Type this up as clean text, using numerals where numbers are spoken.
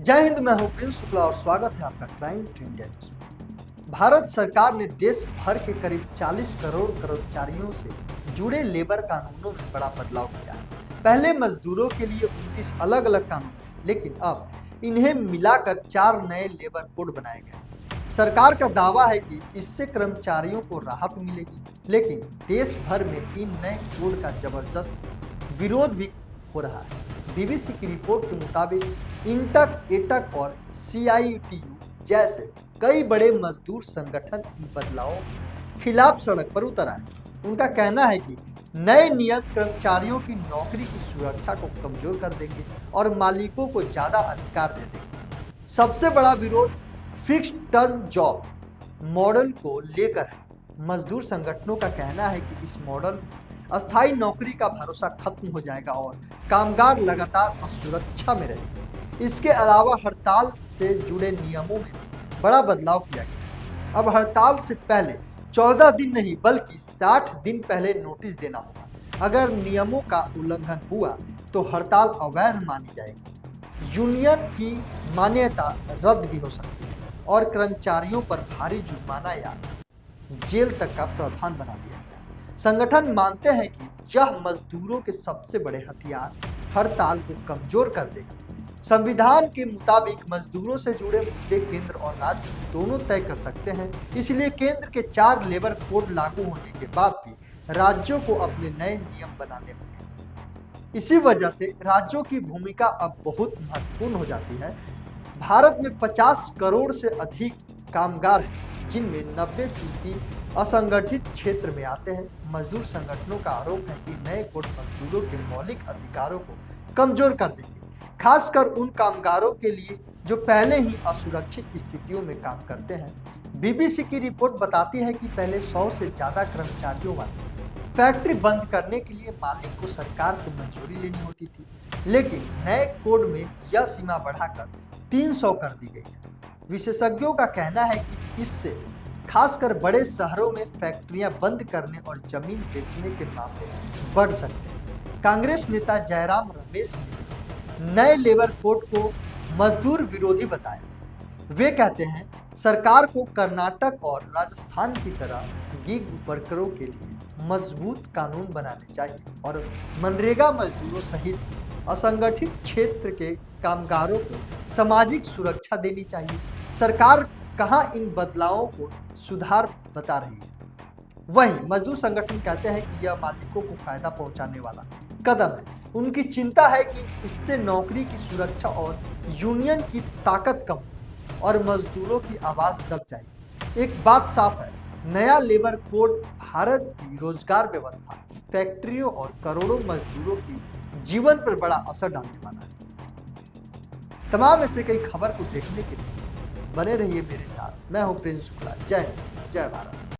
जय हिंद। मैं हूं प्रिंस शुक्ला और स्वागत है आपका क्राइम टू इंडिया न्यूज में। भारत सरकार ने देश भर के करीब 40 करोड़ कर्मचारियों से जुड़े लेबर कानूनों में बड़ा बदलाव किया है। पहले मजदूरों के लिए 29 अलग अलग कानून थे, लेकिन अब इन्हें मिलाकर 4 नए लेबर कोड बनाए गए हैं। सरकार का दावा है कि इससे कर्मचारियों को राहत मिलेगी, लेकिन देश भर में इन नए कोड का जबरदस्त विरोध भी हो रहा है। बीबीसी की रिपोर्ट के मुताबिक इंटक, एटक और CITU जैसे कई बड़े मजदूर संगठन इन बदलावों के खिलाफ सड़क पर उतर आए। उनका कहना है कि नए नियम कर्मचारियों की नौकरी की सुरक्षा को कमजोर कर देंगे और मालिकों को ज्यादा अधिकार दे देंगे। सबसे बड़ा विरोध फिक्स्ड टर्म जॉब मॉडल को लेकर है। मजदूर संगठनों का कहना है कि इस मॉडल अस्थायी नौकरी का भरोसा खत्म हो जाएगा और कामगार लगातार असुरक्षा में रहेंगे। इसके अलावा हड़ताल से जुड़े नियमों में भी बड़ा बदलाव किया गया। अब हड़ताल से पहले 14 दिन नहीं बल्कि 60 दिन पहले नोटिस देना होगा। अगर नियमों का उल्लंघन हुआ तो हड़ताल अवैध मानी जाएगी। यूनियन की मान्यता रद्द भी हो सकती है और कर्मचारियों पर भारी जुर्माना या जेल तक का प्रावधान बना दिया गया। संगठन मानते हैं कि यह मजदूरों के सबसे बड़े हथियार हड़ताल को कमजोर कर देगा। संविधान के मुताबिक मजदूरों से जुड़े मुद्दे केंद्र और राज्य दोनों तय कर सकते हैं, इसलिए केंद्र के 4 लेबर कोड लागू होने के बाद भी राज्यों को अपने नए नियम बनाने होंगे। इसी वजह से राज्यों की भूमिका अब बहुत महत्वपूर्ण हो जाती है। भारत में 50 करोड़ से अधिक कामगार हैं, जिनमें 90% असंगठित क्षेत्र में आते हैं। मजदूर संगठनों का आरोप है कि नए कोड मजदूरों के मौलिक अधिकारों को कमजोर कर देंगे, खासकर उन कामगारों के लिए जो पहले ही असुरक्षित स्थितियों में काम करते हैं। बीबीसी की रिपोर्ट बताती है कि पहले 100 से ज्यादा कर्मचारियों वाली फैक्ट्री बंद करने के लिए मालिक को सरकार से मंजूरी लेनी होती थी, लेकिन नए कोड में यह सीमा बढ़ाकर 300 कर दी गई है। विशेषज्ञों का कहना है कि इससे खासकर बड़े शहरों में फैक्ट्रियां बंद करने और जमीन बेचने के मामले बढ़ सकते हैं। कांग्रेस नेता जयराम रमेश ने नए लेबर कोड को मजदूर विरोधी बताया। वे कहते हैं सरकार को कर्नाटक और राजस्थान की तरह गिग वर्करों के लिए मजबूत कानून बनाने चाहिए और मनरेगा मजदूरों सहित असंगठित क्षेत्र के कामगारों को सामाजिक सुरक्षा देनी चाहिए। सरकार कहां इन बदलावों को सुधार बता रही है। वहीं मजदूर संगठन कहते हैं कि यह मालिकों को फायदा पहुंचाने वाला कदम है। उनकी चिंता है कि इससे नौकरी की सुरक्षा और यूनियन की ताकत कम और मजदूरों की आवाज दब जाएगी। एक बात साफ है, नया लेबर कोड भारत की रोजगार व्यवस्था, फैक्ट्रियों और करोड़ों मजदूरों की जीवन पर बड़ा असर डालने वाला है। तमाम ऐसे कई खबर को देखने के लिए बने रहिए मेरे साथ। मैं हूं प्रिंस शुक्ला। जय हिंद, जय भारत।